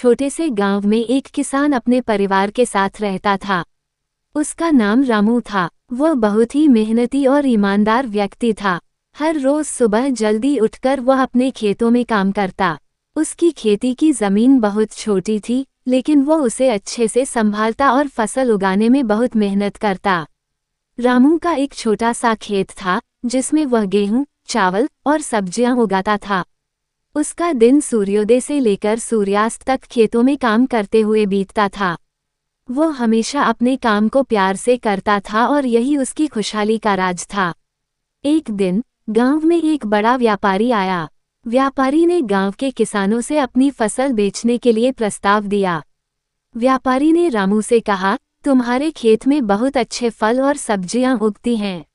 छोटे से गांव में एक किसान अपने परिवार के साथ रहता था। उसका नाम रामू था। वह बहुत ही मेहनती और ईमानदार व्यक्ति था। हर रोज सुबह जल्दी उठकर वह अपने खेतों में काम करता। उसकी खेती की जमीन बहुत छोटी थी, लेकिन वह उसे अच्छे से संभालता और फसल उगाने में बहुत मेहनत करता। रामू का एक छोटा सा खेत था, जिसमें वह गेहूं, चावल और सब्जियां उगाता था। उसका दिन सूर्योदय से लेकर सूर्यास्त तक खेतों में काम करते हुए बीतता था। वह हमेशा अपने काम को प्यार से करता था और यही उसकी खुशहाली का राज था। एक दिन गांव में एक बड़ा व्यापारी आया। व्यापारी ने गांव के किसानों से अपनी फसल बेचने के लिए प्रस्ताव दिया। व्यापारी ने रामू से कहा, तुम्हारे खेत में बहुत अच्छे फल और सब्जियां उगती हैं।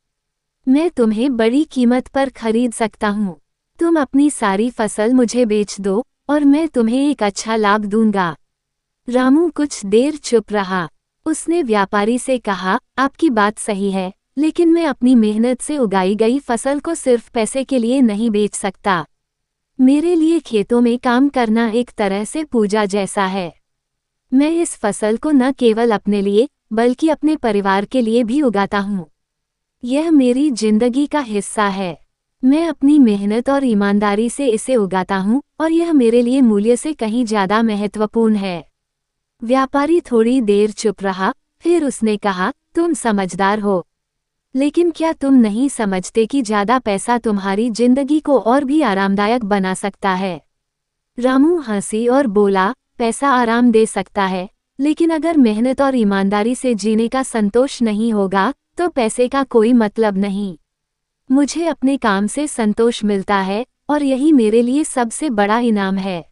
मैं तुम्हें बड़ी कीमत पर खरीद सकता हूँ। तुम अपनी सारी फसल मुझे बेच दो और मैं तुम्हें एक अच्छा लाभ दूंगा। रामू कुछ देर चुप रहा। उसने व्यापारी से कहा, आपकी बात सही है, लेकिन मैं अपनी मेहनत से उगाई गई फसल को सिर्फ पैसे के लिए नहीं बेच सकता। मेरे लिए खेतों में काम करना एक तरह से पूजा जैसा है। मैं इस फसल को न केवल अपने लिए, बल्कि अपने परिवार के लिए भी उगाता हूँ। यह मेरी जिंदगी का हिस्सा है। मैं अपनी मेहनत और ईमानदारी से इसे उगाता हूँ और यह मेरे लिए मूल्य से कहीं ज्यादा महत्वपूर्ण है। व्यापारी थोड़ी देर चुप रहा, फिर उसने कहा, तुम समझदार हो, लेकिन क्या तुम नहीं समझते कि ज्यादा पैसा तुम्हारी जिंदगी को और भी आरामदायक बना सकता है? रामू हंसी और बोला, पैसा आराम दे सकता है, लेकिन अगर मेहनत और ईमानदारी से जीने का संतोष नहीं होगा, तो पैसे का कोई मतलब नहीं। मुझे अपने काम से संतोष मिलता है और यही मेरे लिए सबसे बड़ा इनाम है।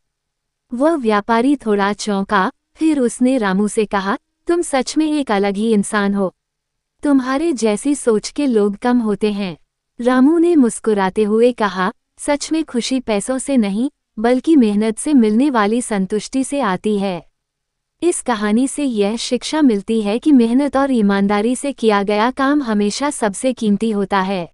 वह व्यापारी थोड़ा चौंका, फिर उसने रामू से कहा, तुम सच में एक अलग ही इंसान हो। तुम्हारे जैसी सोच के लोग कम होते हैं। रामू ने मुस्कुराते हुए कहा, सच में खुशी पैसों से नहीं, बल्कि मेहनत से मिलने वाली संतुष्टि से आती है। इस कहानी से यह शिक्षा मिलती है कि मेहनत और ईमानदारी से किया गया काम हमेशा सबसे कीमती होता है।